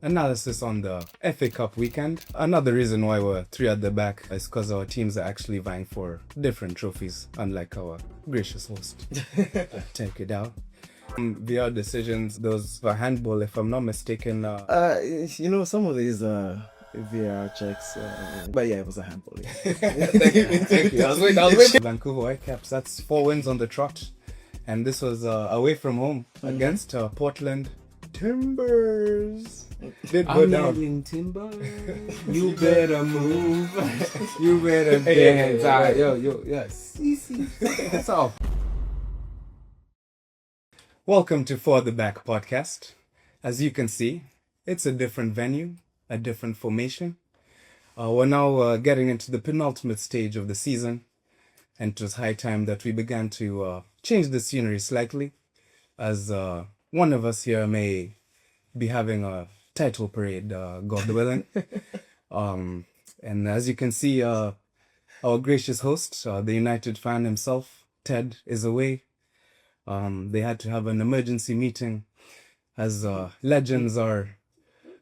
analysis on the FA Cup weekend. Another reason why we're three at the back is because our teams are actually vying for different trophies, unlike our gracious host. Take it out. VR decisions, those for handball, if I'm not mistaken. Some of these VR checks, but yeah, it was a handful. Thank you. I was waiting. Vancouver Whitecaps, that's 4 wins on the trot. And this was away from home against Portland Timbers. Did go I'm down. in timber. You better move. You better dance. Hey, Yo, yes. That's all. Welcome to For the Back podcast. As you can see, it's a different venue, a different formation. We're now getting into the penultimate stage of the season, and it was high time that we began to change the scenery slightly, as one of us here may be having a title parade, God willing. And as you can see, our gracious host, the United fan himself, Ted, is away. They had to have an emergency meeting as legends are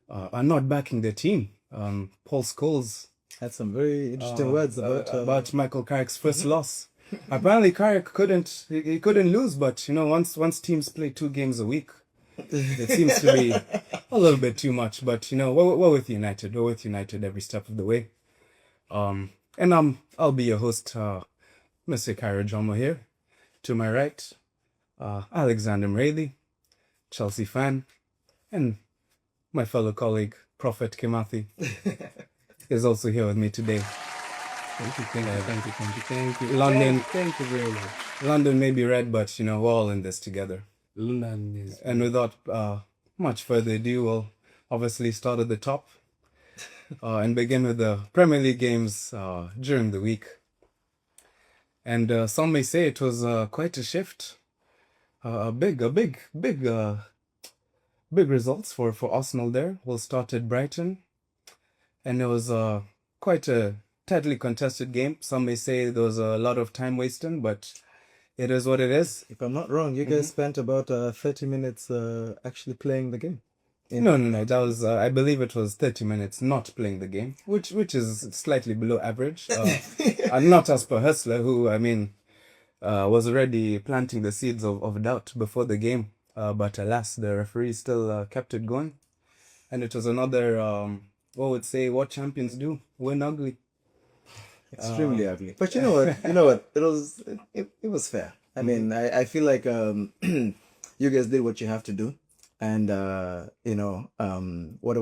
not backing their team. Paul Scholes Had some very interesting words about Michael Carrick's first loss. Apparently, Carrick couldn't lose, but once teams play 2 games a week, it seems to be a little bit too much. But we're with United. We're with United every step of the way. And I'll be your host, Mr. Cairo Jomo here. To my right, Alexander Mraley, Chelsea fan, and my fellow colleague, Prophet Kimathi, is also here with me today. Thank you. London, Thank you very much. London may be red, but we're all in this together. London is. And without much further ado, we'll obviously start at the top and begin with the Premier League games during the week. And some may say it was quite a shift. Big results for Arsenal there. We'll start at Brighton. And it was quite a tightly contested game. Some may say there was a lot of time wasting, but it is what it is. If I'm not wrong, you guys spent about 30 minutes actually playing the game. No. That was, I believe it was 30 minutes not playing the game, which is slightly below average. And not as per Hustler, who, was already planting the seeds of doubt before the game. But alas, the referee still kept it going. And it was another, what champions do, win ugly. Extremely ugly. But you know what? It was fair. I mean, I feel like you guys did what you have to do. And, what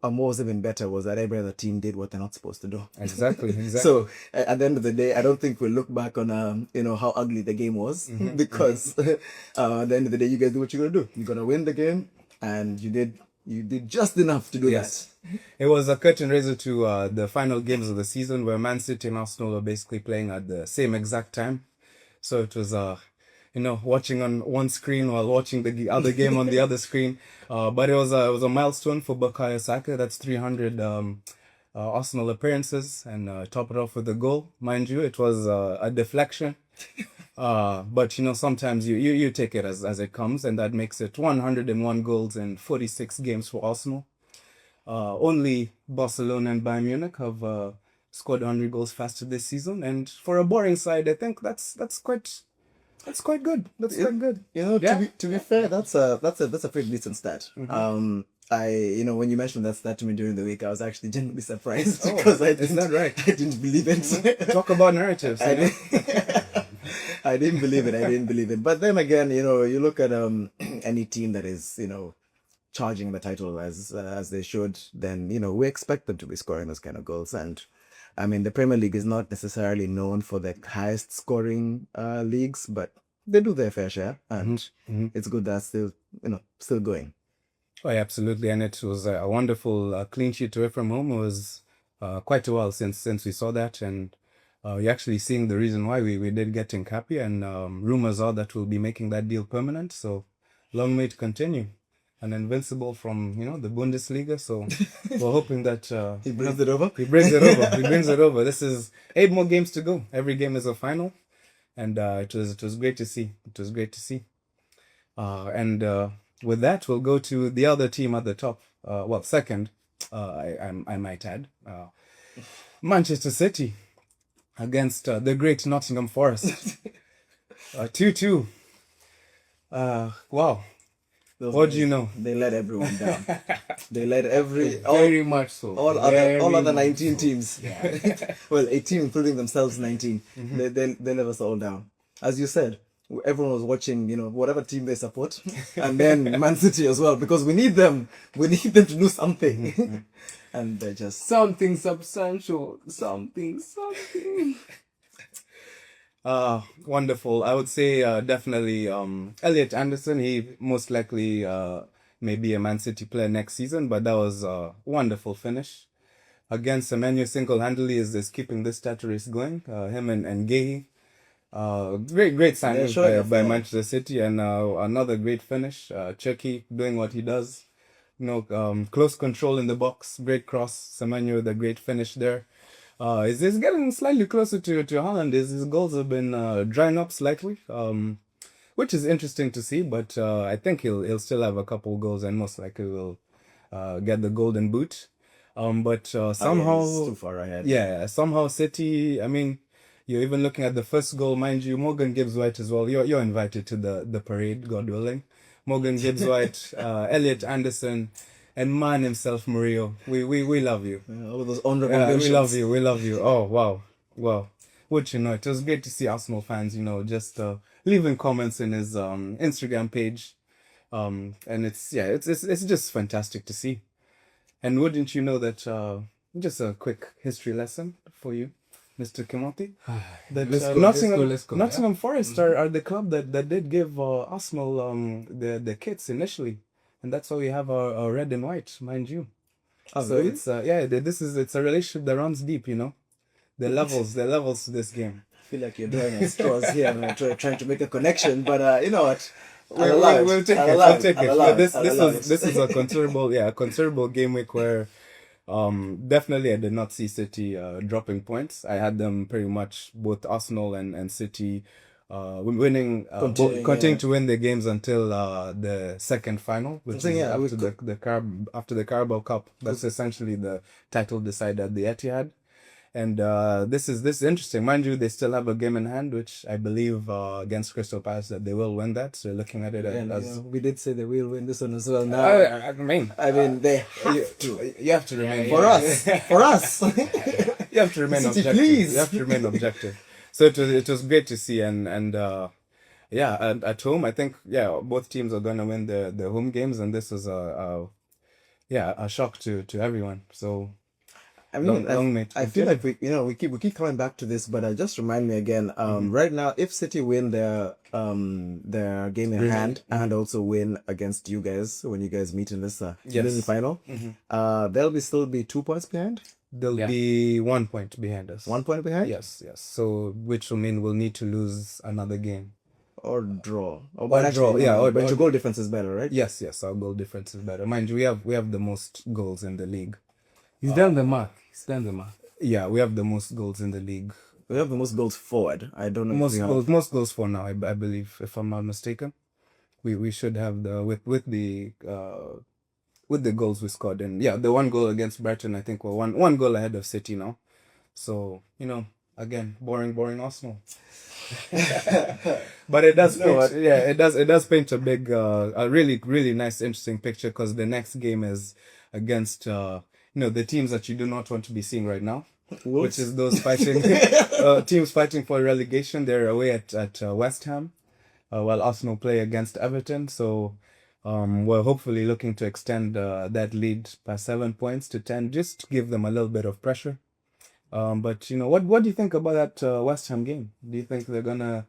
was even better was that every other team did what they're not supposed to do. Exactly. So at the end of the day, I don't think we'll look back on, how ugly the game was because at the end of the day, you guys do what you're going to do. You're going to win the game and you did just enough to do that. It was a curtain raiser to the final games of the season where Man City and Arsenal were basically playing at the same exact time. So it was, watching on one screen while watching the other game on the other screen. But it was a milestone for Bukayo Saka. That's 300 Arsenal appearances, and top it off with a goal. Mind you, it was a deflection. But sometimes you take it as it comes, and that makes it 101 goals in 46 games for Arsenal. Only Barcelona and Bayern Munich have scored 100 goals faster this season, and for a boring side, I think that's quite good. That's quite good. To be fair, that's a pretty decent stat. When you mentioned that stat to me during the week, I was actually genuinely surprised because is that right? I didn't believe it. Talk about narratives. I didn't believe it. But then again, you look at any team that is, charging the title as they should, then we expect them to be scoring those kind of goals. And I mean, the Premier League is not necessarily known for the highest scoring leagues, but they do their fair share, and it's good that's still going. Oh, yeah, absolutely. And it was a wonderful clean sheet away from home. It was quite a while since we saw that, and you're actually seeing the reason why we did get Nkapia, and rumors are that we'll be making that deal permanent. So long may it continue. And invincible from the Bundesliga, so we're hoping that He brings it over. He brings it over. This is 8 more games to go. Every game is a final, and it was great to see. And with that, we'll go to the other team at the top. well, second, I might add, Manchester City against the great Nottingham Forest. 2-2. Wow. Those What do guys, you know? They let everyone down. They let Very much so. all Very other much 19 so. teams. Well, 18 including themselves, 19. They let us all down. As you said, everyone was watching, whatever team they support, and then Man City as well, because we need them. We need them to do something, and they just. Something substantial. Something. Wonderful. I would say definitely Elliot Anderson. He most likely may be a Man City player next season, but that was a wonderful finish. Against Semenyo single-handedly is keeping this title race going. Him and Gay. Great signing showing by off. Manchester City, and another great finish. Cherki doing what he does. Close control in the box, great cross. Semenyo with a great finish there. Is this getting slightly closer to Haaland? His goals have been drying up slightly, which is interesting to see. But I think he'll still have a couple goals and most likely will get the golden boot. But somehow, He's too far ahead. yeah, somehow City. I mean, you're even looking at the first goal, mind you. Morgan Gibbs White as well. You're invited to the parade, God willing. Morgan Gibbs White, Elliot Anderson, and man himself, Murillo. We love you. All of those honorable Yeah, mentions. we love you. We love you. Oh, wow. Would you know, it was great to see Arsenal fans, just leaving comments in his Instagram page. And it's just fantastic to see. And wouldn't you know that, just a quick history lesson for you, Mr. Kimoti, that Let's go. Nottingham Forest are the club that did give Arsenal the kits initially. And that's why we have our red and white, mind you. Oh, So really? it's it's a relationship that runs deep, The levels to this game. I feel like you're drawing at straws here, man, trying to make a connection, but you know what? I'll allow it. We'll take I'll it. allow We'll take I'll it. allow But this I'll this allow is this is a considerable game week where definitely I did not see City dropping points. I had them pretty much both Arsenal and City winning continuing to win their games until the second final, which So, is yeah, after the Carabao Cup. That's essentially the title decided at the Etihad. And this is interesting. Mind you, they still have a game in hand, which I believe against Crystal Palace that they will win that. So looking at it And, as we did say they will win this one as well. Now, I mean, they have to. you have to remain For us. You have to remain City, objective. please. You have to remain objective. So it was great to see and at home I think both teams are gonna win the home games, and this is a shock to everyone. So I mean, long may it I feel continue. like we keep coming back to this, but just remind me again. Right now, if City win their game in hand and also win against you guys when you guys meet in this Yes. final, they'll still be 2 points behind, They'll be 1 point behind us. 1 point behind, Yes. So which will mean we'll need to lose another game. or draw, or draw, yeah, but or- your goal difference is better, right? Yes. Our goal difference is better. Mind you, we have the most goals in the league. He's done the mark. Yeah, we have the most goals in the league. We have the most goals forward. I don't know. if we have- Most goals for now, I believe, if I'm not mistaken. We should have with the goals we scored, and the one goal against Brighton, I think we're one goal ahead of City now. So again, boring Arsenal. But it does it does paint a big a really nice interesting picture, because the next game is against the teams that you do not want to be seeing right now. Wolves? Which is those fighting teams fighting for relegation. They're away at West Ham, while Arsenal play against Everton. So we're hopefully looking to extend that lead by 7 points to 10, just to give them a little bit of pressure. But what do you think about that West Ham game? Do you think they're gonna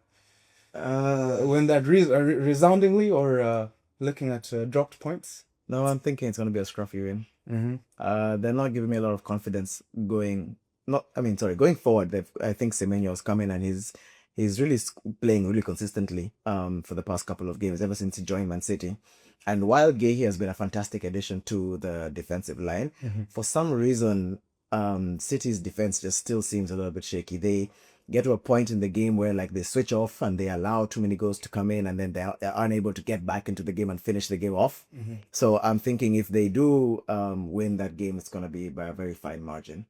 win that resoundingly, or looking at dropped points? No, I'm thinking it's going to be a scruffy win. They're not giving me a lot of confidence going forward. I think Semenyo's coming, and he's really playing really consistently for the past couple of games ever since he joined Man City. And while Guehi has been a fantastic addition to the defensive line, for some reason City's defense just still seems a little bit shaky. get to a point in the game where like they switch off and they allow too many goals to come in, and then they're unable to get back into the game and finish the game off. So I'm thinking if they do win that game, it's gonna be by a very fine margin.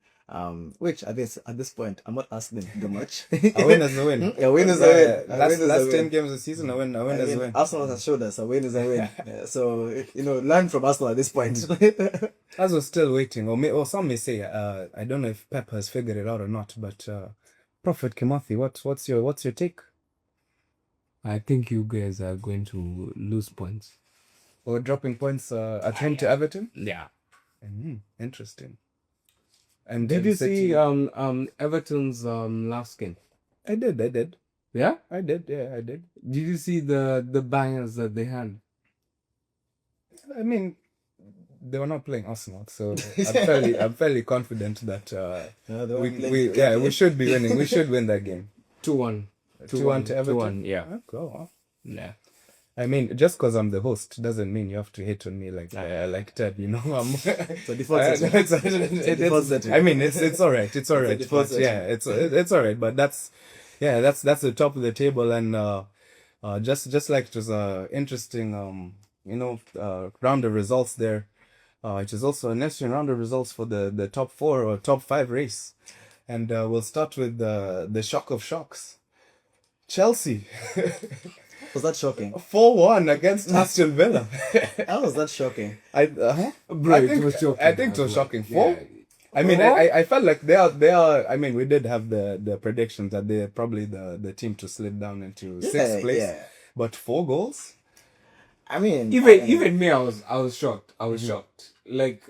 Which at this point, I'm not asking them too much. A win is a win. A win is a win. A Last, win is a last win. 10 games of the season, a win is a win. Arsenal has showed us a win is a win. So learn from Arsenal at this point. As we're still waiting, or some may say, I don't know if Pep has figured it out or not, but Prophet Kimathi, what's your take? I think you guys are going to lose points. Or dropping points at home to Everton? Yeah. Interesting. And Did you City- see Everton's last game? I did. Yeah. I did. Did you see the bangers that they had? I mean, they were not playing Arsenal, so I'm fairly confident that we should be winning. We should win that game. 2-1. 2-1 to Everton. 2-1, yeah. Oh, go on. Yeah. I mean, just because I'm the host doesn't mean you have to hate on me like Ted. You know, I'm. So default setting. Default setting. I mean, it's all right. It's all right. default But, yeah, it's all right. But that's the top of the table, and just like it was a interesting round of results there. It is also an interesting round of results for the top 4 or top 5 race, and we'll start with the shock of shocks. Chelsea. Was that shocking? 4-1 against Aston Villa. How was that shocking? Bro, it was shocking. I think it was shocking. 4? Yeah. I mean, I felt like they are. I mean, we did have the predictions that they're probably the team to slip down into 6th place. Yeah. But 4 goals? I mean, Even me, I was shocked. I was shocked. Like,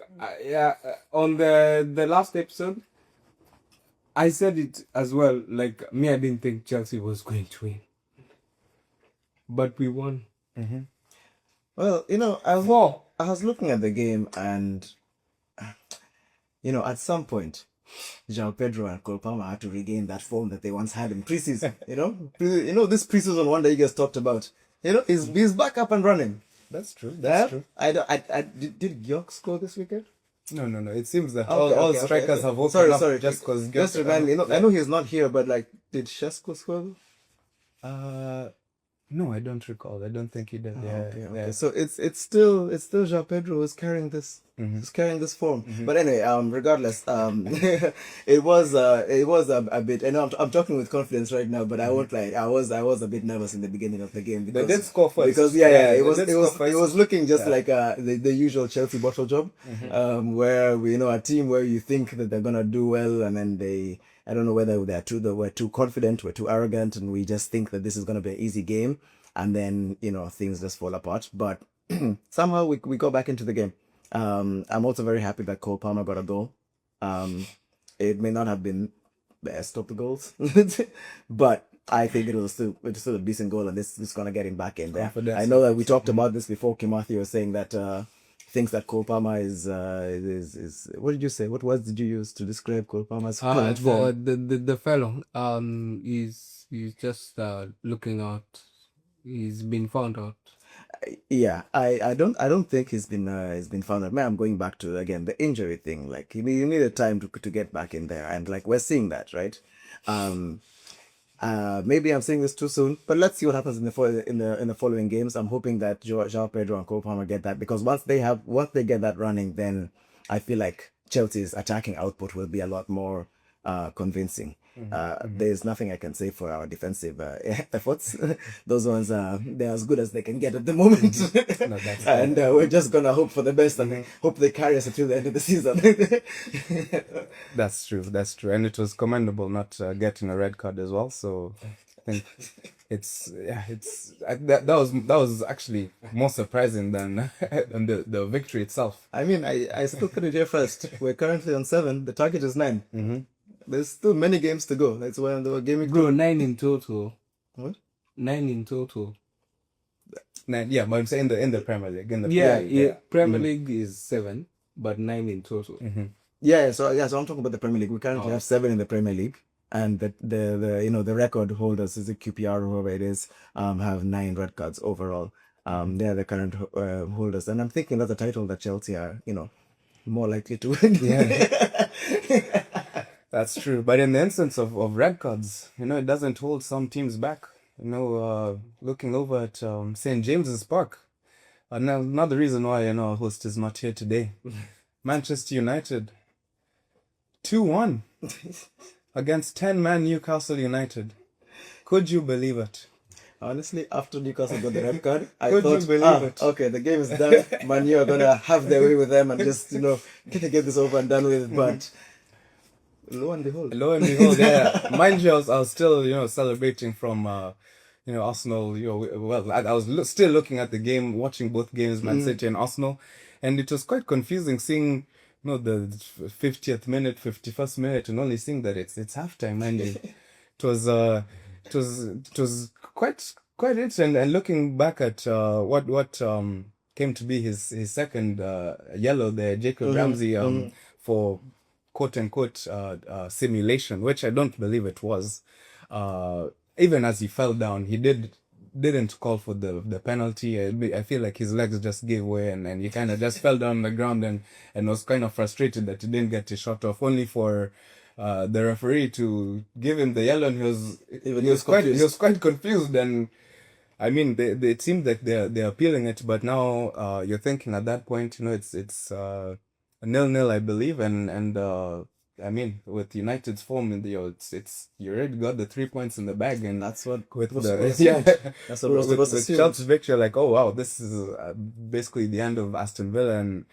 on the last episode, I said it as well. Like, me, I didn't think Chelsea was going to win, but we won. well, I was looking at the game, and at some point, João Pedro and Cole Palmer had to regain that form that they once had in preseason. This preseason wonder you guys talked about. He's back up and running. That's true. That's true. Did York score this weekend? No. It seems that Okay, all okay, strikers okay. have opened Sorry, up sorry. just because. Just remind me. I know he's not here, but like, did Shesko score? No, I don't recall. I don't think he did. Yeah. Okay. So it's still João Pedro who's carrying this. Who's carrying this form. But anyway, regardless, it was a bit. I know I'm talking with confidence right now, but I won't lie. I was a bit nervous in the beginning of the game because They did score first. Because They it was did it score was first. it was looking just like the usual Chelsea bottle job, where a team where you think that they're gonna do well, and then I don't know whether we're too confident, we're too arrogant, and we just think that this is gonna be an easy game, and then things just fall apart. But somehow we go back into the game. I'm also very happy that Cole Palmer got a goal. It may not have been best of the goals, but I think it's still a decent goal, and this is gonna get him back in there. Confidence. I know that we talked about this before. Kimathi was saying that thinks that Cole Palmer is what did you say? What words did you use to describe Cole Palmer's current form? The fellow he's just looking out. He's been found out. Yeah, I don't think he's been found out. Man, I'm going back to again the injury thing. Like you needed time to get back in there, and like we're seeing that, right? Maybe I'm saying this too soon, but let's see what happens in the following games. I'm hoping that João Pedro and Cole Palmer get that, because once they get that running, then I feel like Chelsea's attacking output will be a lot more convincing. There's nothing I can say for our defensive efforts. Those ones they're as good as they can get at the moment. And we're just gonna hope for the best and hope they carry us until the end of the season. That's true, and it was commendable not getting a red card as well. So I think that was actually more surprising than the victory itself. I mean, I still put it here first. We're currently on 7. The target is 9. There's still many games to go. That's why the game. Bro, 9 in total. What? 9 in total. Yeah, but I'm saying in the Premier League. Premier League is 7, but 9 in total. So I'm talking about the Premier League. We currently have 7 in the Premier League, and the record holders, is it QPR or whoever it is, have 9 red cards overall. They are the current holders, and I'm thinking that's a title that Chelsea are more likely to win. That's true. But in the instance of red cards, it doesn't hold some teams back. Looking over at St. James's Park, another reason why, our host is not here today. Manchester United, 2-1 against 10-man Newcastle United. Could you believe it? Honestly, after Newcastle got the red card, I Could you thought, believe it? okay, the game is done. Man U are gonna have their way with them and just, get this over and done with. But lo and behold, Yeah. Mind you, I was still, celebrating from, Arsenal. Well, I was still looking at the game, watching both games, Man City and Arsenal, and it was quite confusing seeing, the 50th minute, 51st minute, and only seeing that it's halftime. Mind you, it was quite interesting. And looking back at what came to be his second yellow there, Jacob Ramsey, for quote unquote simulation, which I don't believe it was. Even as he fell down, he didn't call for the penalty. I feel like his legs just gave way, and he kind of just fell down on the ground and was kind of frustrated that he didn't get his shot off, only for the referee to give him the yellow, and he was quite confused. And I mean, it seemed like they're appealing it, but now you're thinking at that point, it's a 0-0, I believe, and I mean, with United's form in it's you already got the 3 points in the bag, and that's what with was the that's what was with Chelsea's victory, like, oh wow, this is basically the end of Aston Villa, and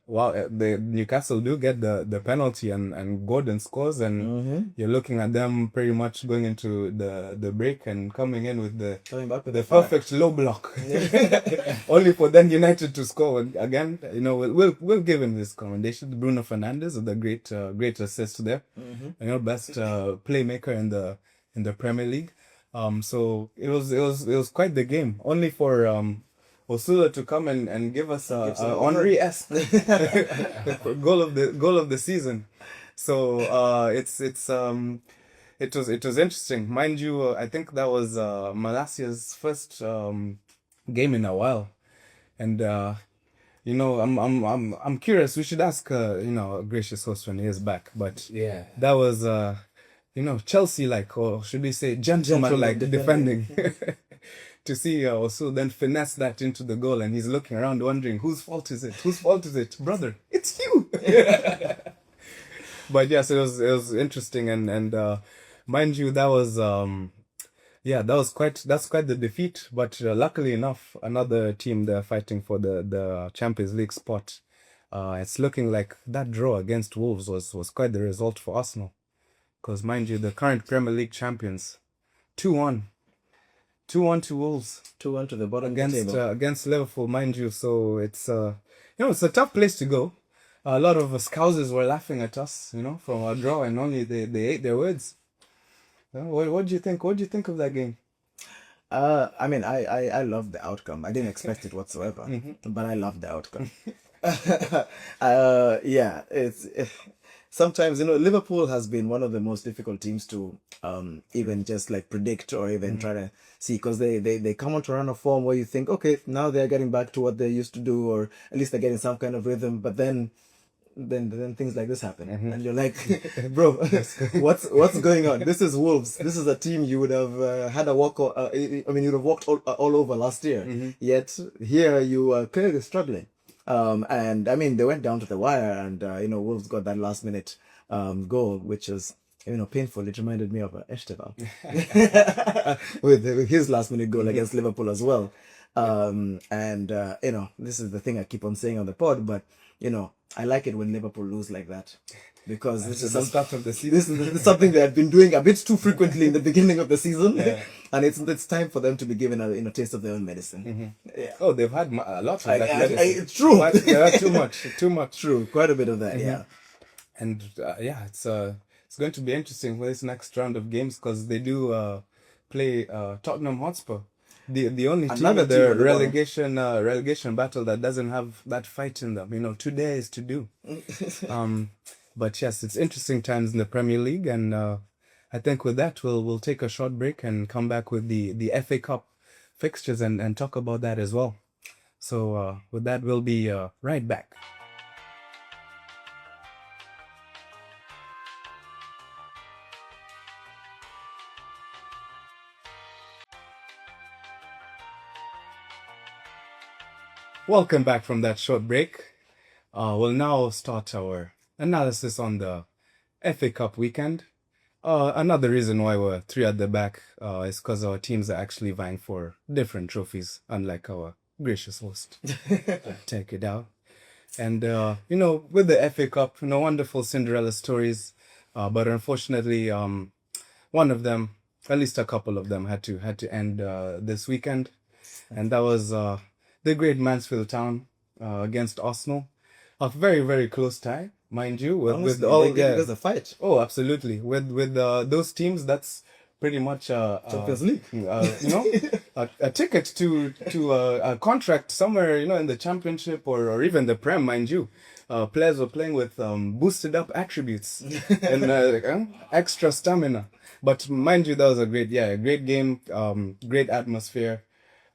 wow, the Newcastle do get the penalty, and Gordon scores, and you're looking at them pretty much going into the break and coming in with coming back with the perfect low block, only for then United to score again. We'll give him this commendation. Bruno Fernandes with the great assist there, best playmaker in the Premier League. So it was quite the game. Only for Osula to come and give us a Henry-esque goal of the season. So it was interesting. Mind you, I think that was Malacia's first game in a while, and I'm curious. We should ask a gracious host when he is back. But Yeah. that was Chelsea-like, or should we say gentleman-like defending. To see Osu then finesse that into the goal, and he's looking around wondering whose fault is it? Whose fault is it, brother? It's you. But yes, it was interesting, and mind you, that's quite the defeat. But luckily enough, another team they're fighting for the Champions League spot. It's looking like that draw against Wolves was quite the result for Arsenal, because mind you, the current Premier League champions, 2-1. 2-1 to Wolves. 2-1 to the bottom of the table. Against Liverpool, mind you. So it's it's a tough place to go. A lot of Scousers were laughing at us, from our draw, and only they ate their words. What do you think? What do you think of that game? I mean, I love the outcome. I didn't expect it whatsoever, but I love the outcome. Yeah, sometimes Liverpool has been one of the most difficult teams to even just like predict or even try to see, because they come onto a run of form where you think, okay, now they're getting back to what they used to do, or at least they're getting some kind of rhythm, but then things like this happen, and you're like, bro, what's going on? This is Wolves. This is a team you would have had a walk. You'd have walked all over last year. Yet here you are clearly struggling. And I mean, they went down to the wire, and Wolves got that last minute goal, which is painful. It reminded me of Esteban with his last minute goal against Liverpool as well. This is the thing I keep on saying on the pod, but I like it when Liverpool lose like that, because this is the start of the season. This is something they have been doing a bit too frequently in the beginning of the season, and it's time for them to be given a taste of their own medicine. Yeah. Oh, they've had a lot of that. It's true. Too much. True, quite a bit of that. Yeah. And it's going to be interesting with this next round of games, because they do play Tottenham Hotspur. The only team in the relegation battle that doesn't have that fight in them. Today is to do. But yes, it's interesting times in the Premier League, and I think with that we'll take a short break and come back with the FA Cup fixtures and talk about that as well. So with that, we'll be right back. Welcome back from that short break. We'll now start our analysis on the FA Cup weekend. Another reason why we're three at the back is because our teams are actually vying for different trophies, unlike our gracious host. Take it out. And, with the FA Cup, wonderful Cinderella stories. But unfortunately, one of them, at least a couple of them, had to end this weekend. And that was the great Mansfield Town against Arsenal. A very, very close tie, mind you. With all they gave us a fight. Oh, absolutely. With those teams, that's pretty much Champions League. A ticket to a contract somewhere, in the Championship or even the Prem, mind you. Players were playing with boosted up attributes and extra stamina. But mind you, that was a great game, great atmosphere.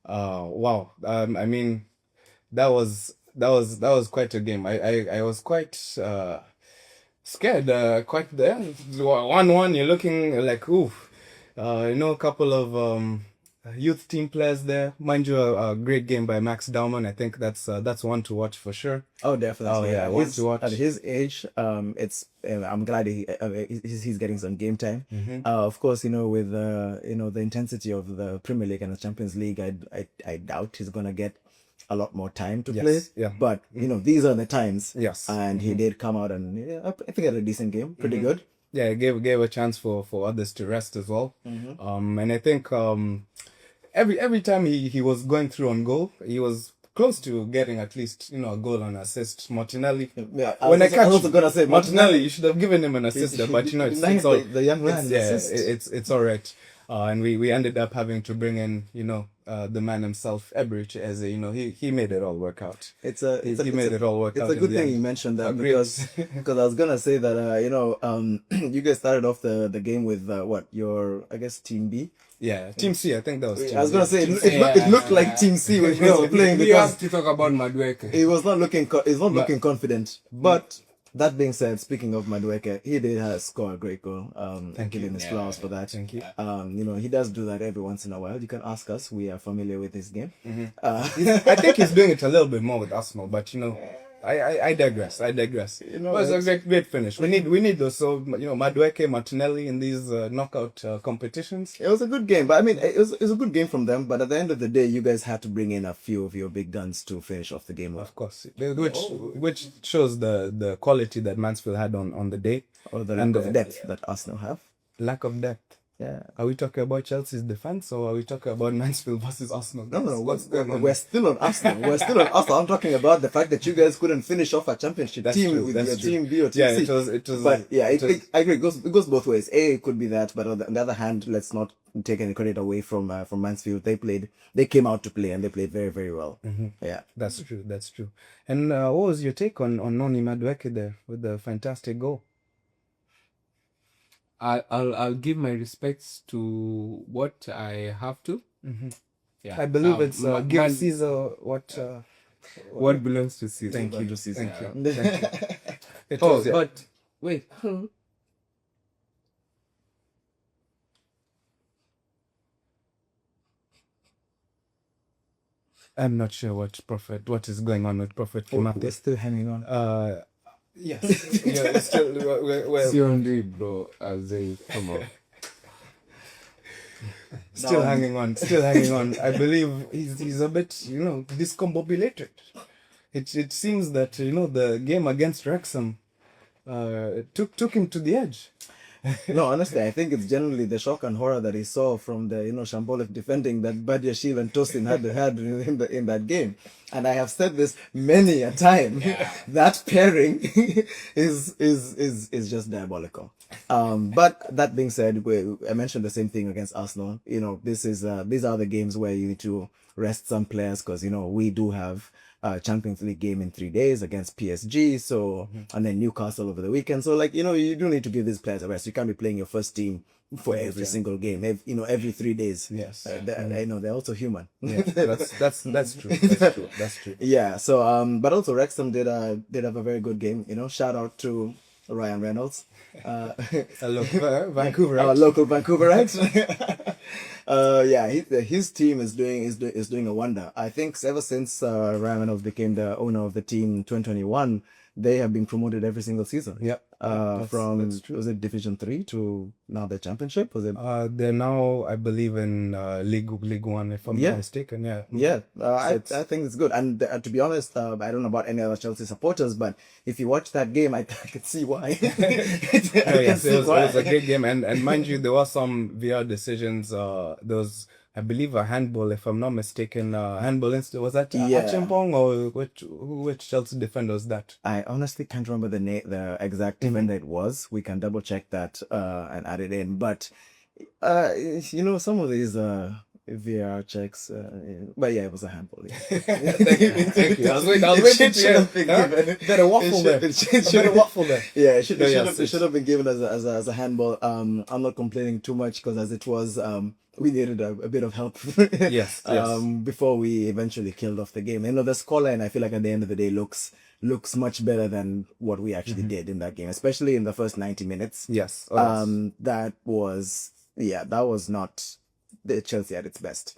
Wow. I mean, that was quite a game. I was quite scared. Quite there. 1-1. You're looking like oof. A couple of youth team players there. Mind you, a great game by Max Dauman. I think that's one to watch for sure. Oh, definitely. Oh, yeah, one to watch. At his age, I'm glad he's getting some game time. Of course, with the intensity of the Premier League and the Champions League, I doubt he's gonna get a lot more time to play. Yeah. But these are the times. Yes. And he did come out and I think he had a decent game, pretty good. Yeah, it gave a chance for others to rest as well. And I think every time he was going through on goal, he was close to getting at least a goal and assist. Martinelli. Yeah, I was also gonna say Martinelli, you should have given him an assist there, but it's all the young man. it's all right. And we ended up having to bring in the man himself, Ebrich, as he made it all work out. It's a good thing you mentioned that because I was gonna say that you guys started off the game with your Team B. Yeah, Team C. I think that was. I was gonna say it looked like Team C when we were playing we because have to talk about Madueke. he was not looking looking confident. But that being said, speaking of Madueke, he did score a great goal. Giving his flowers for that. Thank you. He does do that every once in a while. You can ask us. We are familiar with his game. I think he's doing it a little bit more with Arsenal, but I digress. But it's a great finish. We need those. So Madueke, Martinelli in these knockout competitions. It was a good game, but I mean, it was a good game from them. But at the end of the day, you guys had to bring in a few of your big guns to finish off the game. Of course, which shows the quality that Mansfield had on the day, or the lack of depth that Arsenal have. Lack of depth. Yeah. Are we talking about Chelsea's defense or are we talking about Mansfield versus Arsenal? No. What's going on? We're still on Arsenal. I'm talking about the fact that you guys couldn't finish off a championship team with your Team B or Team C. It was. But yeah, I agree. It goes both ways. It could be that, but on the other hand, let's not take any credit away from Mansfield. They came out to play and they played very, very well. Yeah, that's true. And what was your take on Noni Madueke there with the fantastic goal? I'll give my respects to what I have to. Yeah, I believe it's give Caesar what belongs to Caesar. Thank you. But wait. I'm not sure what is going on with Prophet Kimate. We're still hanging on. Yes. Yeah, still, well, COD, bro. As they come on. Still hanging on. I believe he's a bit, discombobulated. It seems that the game against Wrexham took him to the edge. No, honestly, I think it's generally the shock and horror that he saw from the Shambolic defending that Badiashile and Tosin had in that game. And I have said this many a time. Yeah. That pairing is just diabolical. But that being said, I mentioned the same thing against Arsenal. These are the games where you need to rest some players because we do have Champions League game in 3 days against PSG, so and then Newcastle over the weekend. So you do need to give these players a rest. You can't be playing your first team for every single game. Every 3 days. Yes, they're also human. Yeah, that's true. That's true. Yeah. So but also Wrexham did have a very good game. Shout out to Ryan Reynolds. Look, Vancouver. Our local Vancouverites. Yeah, his team is doing a wonder. I think ever since Ryan Reynolds became the owner of the team in 2021, they have been promoted every single season. Yep. From that's true. was it Division 3 to now the Championship? Was it? They're now, I believe, in League One, if I'm Yeah. not mistaken. Yeah. Yeah, I it's- think it's good. And to be honest, I don't know about any other Chelsea supporters, but if you watch that game, I could see why. Oh, yes, it was a great game, and mind you, there were some VR decisions. There was, I believe, a handball, if I'm not mistaken. Handball instead, was that Yeah. Achimpong, or which Chelsea defender was that? I honestly can't remember the exact defender it was. We can double check that and add it in. But some of these VR checks. But yeah, it was a handball. Yeah. Thank you. I was waiting to hear. Better waffle there. Better waffle there. Yeah, Yes, it should have been given as a handball. I'm not complaining too much because as it was, we needed a bit of help. Yes. Before we eventually killed off the game. The scoreline, I feel like at the end of the day looks much better than what we actually did in that game, especially in the first 90 minutes. Yes. Oh, yes. That was not the Chelsea at its best.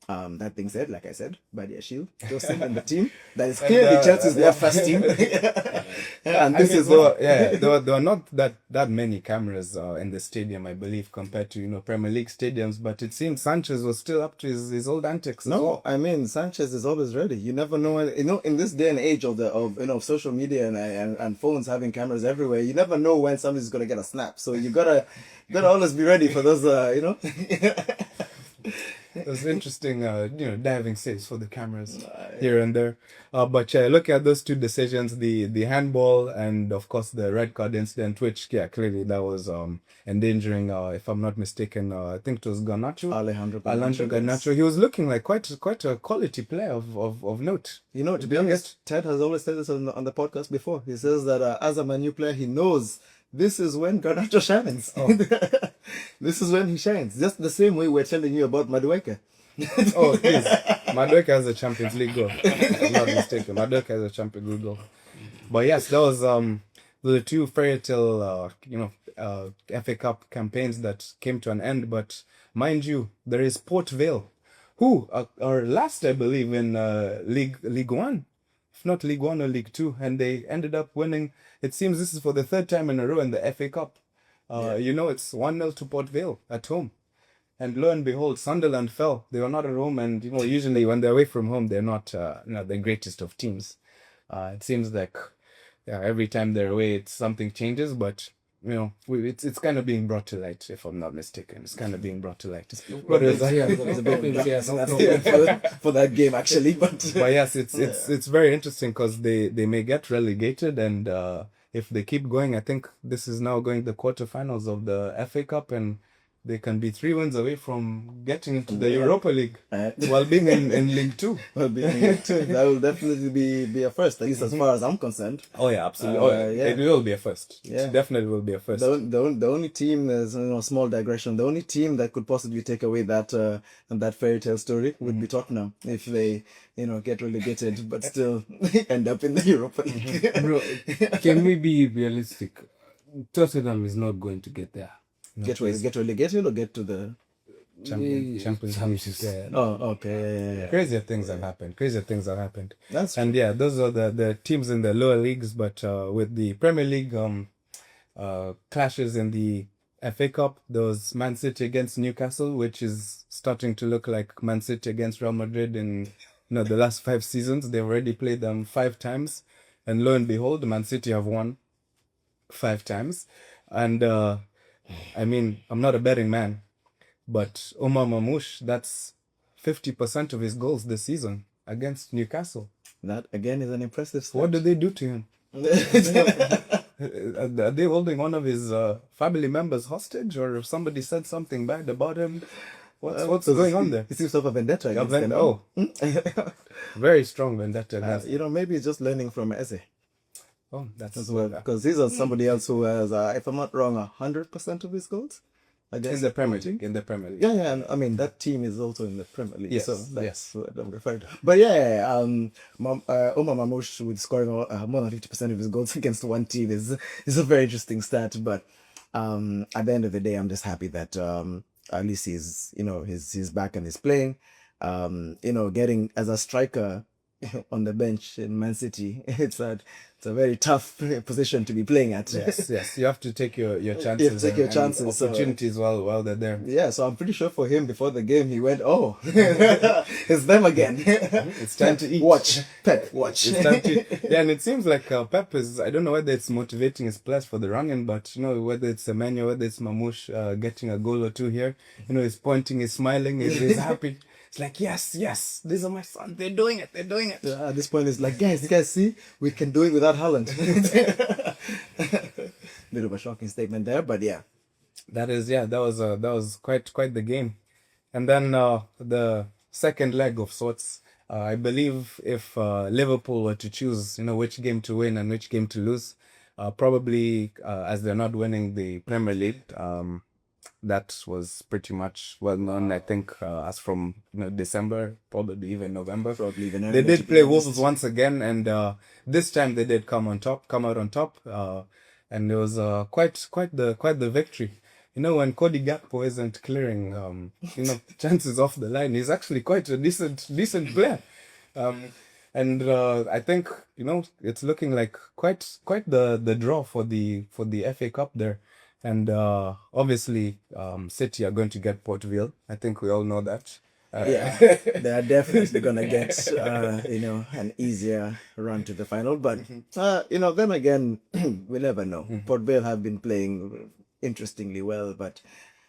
That being said, like I said, Badia Shield, Joseph and the team. That is clearly Chelsea's their first team. And this is what there were not that many cameras in the stadium, I believe, compared to Premier League stadiums. But it seems Sanchez was still up to his old antics. as No, well. I mean Sanchez is always ready. You never know. In this day and age of social media and phones having cameras everywhere, you never know when somebody's gonna get a snap. So you gotta always be ready for those. It was interesting, diving saves for the cameras here and there. But yeah, looking at those two decisions, the handball and of course the red card incident, which clearly that was endangering. If I'm not mistaken, I think it was Garnacho. Alejandro Garnacho. He was looking like quite a quality player of note. To be honest, Ted has always said this on the podcast before. He says that as a Man U player, he knows this is when Garnacho shines. This is when he shines. Just the same way we're telling you about Madueke. Oh, please. Madueke has a Champions League goal. If I'm not mistaken. Madueke has a Champions League goal. But yes, that was the two fairy tale, FA Cup campaigns that came to an end. But mind you, there is Port Vale, who are last, I believe, in League One, if not League One or League Two, and they ended up winning. It seems this is for the third time in a row in the FA Cup. It's 1-0 to Port Vale at home. And lo and behold, Sunderland fell. They were not at home, and usually when they're away from home, they're not the greatest of teams. It seems like every time they're away, something changes. But it's kind of being brought to light, if I'm not mistaken. It's kind of being brought to light. But it's a bit for that game actually, but yes, it's very interesting because they may get relegated, and if they keep going, I think this is now going the quarterfinals of the FA Cup, and they can be 3 wins away from getting into the Europa League while being in League Two. Well, that will definitely be a first, at least as far as I'm concerned. Oh yeah, absolutely. It will be a first. Yeah. It definitely will be a first. The only team, there's small digression. The only team that could possibly take away that fairy tale story would be Tottenham if they get relegated but still end up in the Europa League. Bro, can we be realistic? Tottenham is not going to get there. Get relegated or get to the Champions League. Yeah. Oh, okay. Yeah. Crazier things have happened. That's And those are the teams in the lower leagues, but with the Premier League clashes in the FA Cup, there was Man City against Newcastle, which is starting to look like Man City against Real Madrid in the last 5 seasons. They've already played them 5 times, and lo and behold, Man City have won 5 times. And I'm not a betting man, but Omar Mamouche, that's 50% of his goals this season against Newcastle. That again is an impressive stat. What did they do to him? Are they holding one of his family members hostage, or if somebody said something bad about him? What's going on there? He seems to have a vendetta against them. Very strong vendetta against maybe he's just learning from Eze. Oh, that's as well, because he's somebody else who has, if I'm not wrong, 100% of his goals. I guess. In the Premier League. In the Premier League. Yeah, yeah. And I mean, that team is also in the Premier League, Yes, so that's yes. what I'm referring to. But yeah, Omar Mamouche with scoring more than 50% of his goals against one team is a very interesting stat. But at the end of the day, I'm just happy that at least he's back and he's playing. Getting as a striker on the bench in Man City, it's a very tough position to be playing at. Yes, yes. You have to take your have chances. to take your and chances, so- opportunities while they're there. Yeah, so I'm pretty sure for him before the game he went, oh, it's them again. It's time to eat. Watch, Pep, watch. It's time to, yeah, and it seems like Pep is, I don't know whether it's motivating his players for the run-in, but, whether it's Emmanuel, whether it's Mamouche getting a goal or two here, he's pointing, he's smiling, he's happy. It's like, yes, these are my sons. They're doing it. At this point, it's like, guys, see, we can do it without Haaland. Bit of a shocking statement there, but yeah. That was quite the game. And then the second leg of sorts, I believe if Liverpool were to choose, which game to win and which game to lose, probably as they're not winning the Premier League, that was pretty much well known. I think as from December, probably even November. Probably even They did play Wolves once again, and this time they did come out on top, and it was quite the victory. When Cody Gakpo isn't clearing, chances off the line, he's actually quite a decent player. And I think it's looking like quite the draw for the FA Cup there, and obviously City are going to get Port Vale. I think we all know that. Yeah, they are definitely gonna get an easier run to the final. But then again, we never know. Port Vale have been playing interestingly well, but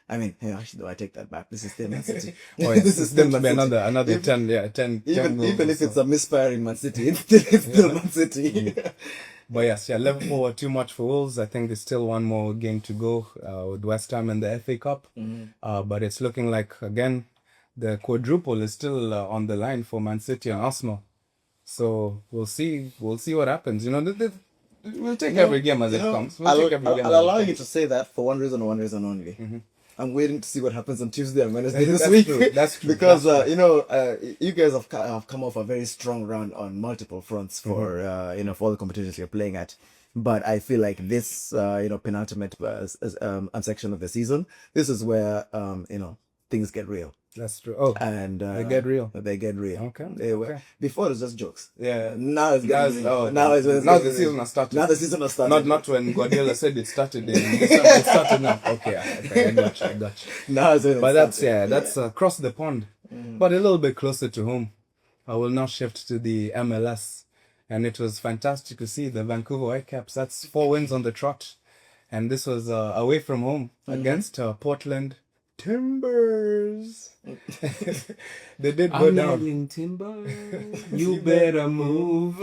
I mean, actually, I take that back. This is still Man City. Oh, This is still Man City. another 10 Even goals if or it's so. a misfire in Man City, it's still Man City. But yes, Liverpool were too much for Wolves. I think there's still one more game to go with West Ham in the FA Cup. But it's looking like, again, the quadruple is still on the line for Man City and Arsenal. So we'll see what happens. We'll take every game as it comes. We'll take every game I'll as it allow comes. you to say that for one reason only. I'm waiting to see what happens on Tuesday and Wednesday this That's week. true, that's true, Because you guys have come off a very strong run on multiple fronts for for all the competitions you're playing at. But I feel like this penultimate section of the season, this is where things get real. That's true. Oh, And they get real. They get real. Okay, They were, okay. before it was just jokes. Yeah. Now it's getting real. Now it's the getting season real. has started. Now the season has started. Not when Guardiola said it started in December. It started now. Okay, I got you. Now it's But that's across the pond. But a little bit closer to home. I will now shift to the MLS. And it was fantastic to see the Vancouver Whitecaps. That's 4 wins on the trot. And this was away from home against Portland Timbers. They did go down. Timber, you better move.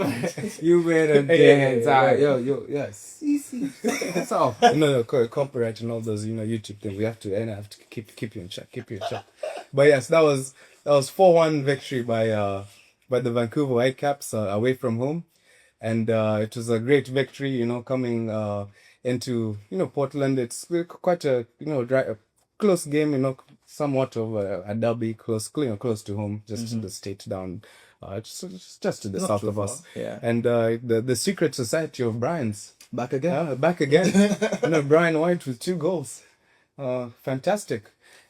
You better dance. Yo, yes. That's all. Copyright and all those YouTube things. We have to keep you in check. But yes, that was 4-1 victory by the Vancouver Whitecaps away from home, and it was a great victory. Coming into Portland, it's quite a a close game. Somewhat of a derby, close to home, just the state down, just to the south too of far, us. yeah. And the secret society of Brian's Back again. back again. Brian White with 2 goals. Fantastic.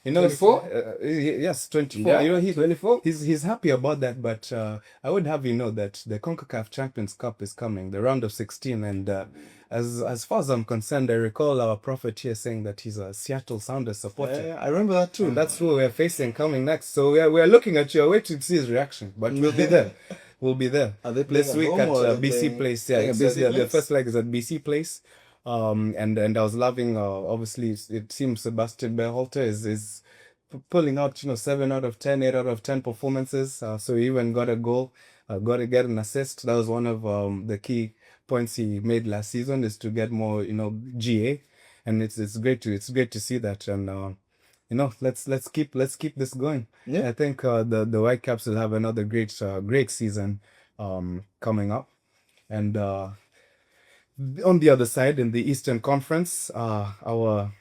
24? Yes, 24. Yeah. He's 24? He's happy about that, but I would have you know that the CONCACAF Champions Cup is coming, the round of 16, and as far as I'm concerned, I recall our prophet here saying that he's a Seattle Sounders supporter. Yeah, I remember that too. And that's who we're facing coming next. So we are looking at you, waiting to see his reaction, but we'll be there. We'll be there. Are they playing this at week home at or are they BC playing- Place? playing Yeah, at it's, BC the Place? first leg is at BC Place. And I was loving. Obviously, it seems Sebastian Berhalter is pulling out 7 out of 10, 8 out of 10 performances. So he even got a goal, got to get an assist. That was one of the key points he made last season, is to get more GA, and it's great to see that. And let's keep this going. Yeah. I think the Whitecaps will have another great season coming up. And on the other side, in the Eastern Conference, our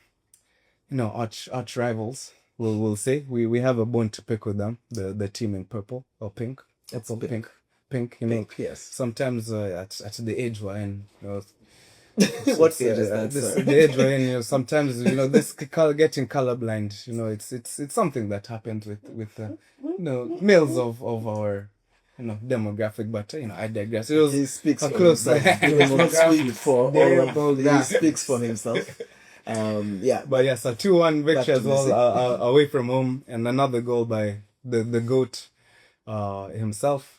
arch rivals. We'll say we have a bone to pick with them. The team in purple or pink. It's Purple, pink. pink. Pink, yes. Sometimes at the age we're in, What age is that, this, sir? the age we're in, sometimes this getting colorblind. It's something that happens with males of our demographic. But I digress. It was He speaks a for close. himself. He will not speak for There all about of, he that. speaks for himself. Yeah, But yes, a 2-1 Back victory to as well, Messi. away from home, and another goal by the goat himself.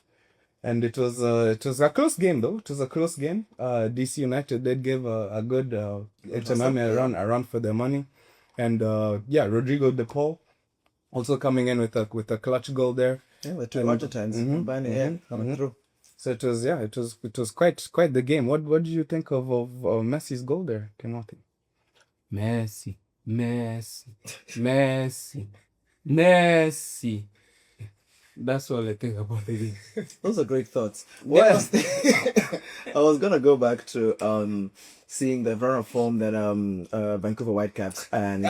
And it was a close game though. It was a close game. DC United did give a good Inter Miami a run for their money, and Rodrigo De Paul also coming in with a clutch goal there. yeah, the two Argentines coming through. So it was quite the game. What did you think of Messi's goal there, Timothy? Messi, Messi, Messi, Messi. That's all I think about the game. Those are great thoughts. Well, I was gonna go back to seeing the run of form that Vancouver Whitecaps and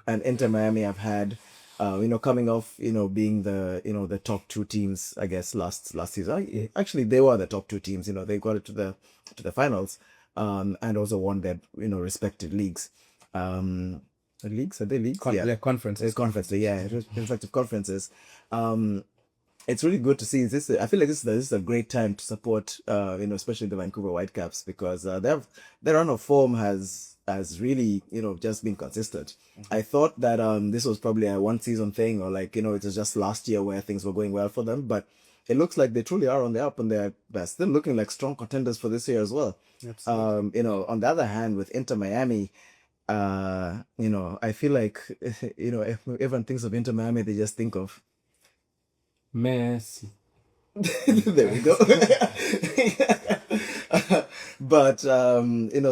Inter Miami have had. Coming off, being the top two teams, I guess last season. Actually, they were the top two teams. They got it to the finals, and also won their respective leagues. Leagues, are they leagues? Conferences. It's conference, yeah, respective conferences. It's really good to see. I feel like this is a great time to support, especially the Vancouver Whitecaps, because their run of form has really, just been consistent. I thought that this was probably a one season thing, or it was just last year where things were going well for them, but it looks like they truly are on the up, and they're still looking like strong contenders for this year as well. Absolutely. On the other hand, with Inter Miami, I feel like, if everyone thinks of Inter Miami, they just think of Messi. there we go. But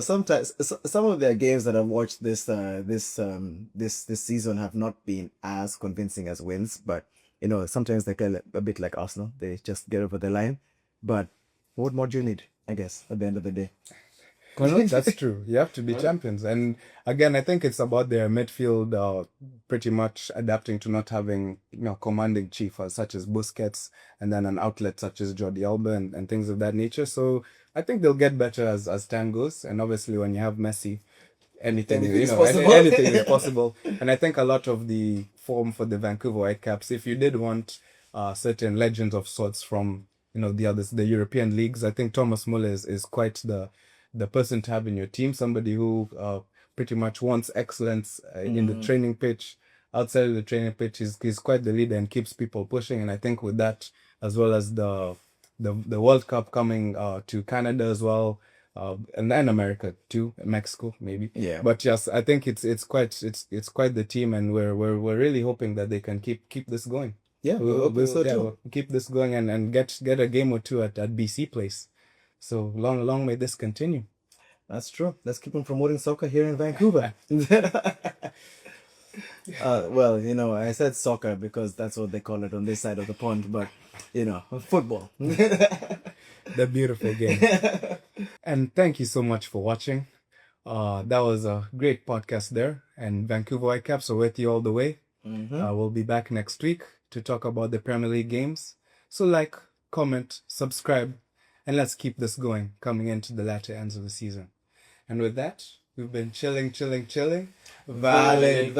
sometimes some of their games that I've watched this season have not been as convincing as wins. But sometimes they get a bit like Arsenal. They just get over the line. But what more do you need? I guess at the end of the day. Well, that's true. You have to be champions. And again, I think it's about their midfield pretty much adapting to not having, commanding chief such as Busquets, and then an outlet such as Jordi Alba and things of that nature. So I think they'll get better as time goes. And obviously when you have Messi, anything is possible. Anything is possible. And I think a lot of the form for the Vancouver Whitecaps, if you did want certain legends of sorts from, the European leagues, I think Thomas Muller is quite the person to have in your team, somebody who pretty much wants excellence in the training pitch. Outside of the training pitch, he's quite the leader and keeps people pushing. And I think with that, as well as the World Cup coming to Canada as well, and then America too, Mexico maybe. Yeah. But yes, I think it's quite the team, and we're really hoping that they can keep this going. Yeah, We'll keep this going and get a game or two at BC Place. So long may this continue. That's true. Let's keep on promoting soccer here in Vancouver. Well, I said soccer because that's what they call it on this side of the pond, but football. The beautiful game. And thank you so much for watching. That was a great podcast there, and Vancouver Whitecaps are with you all the way. We'll be back next week to talk about the Premier League games. So like, comment, subscribe, and let's keep this going coming into the latter ends of the season. And with that, we've been chilling. Valid.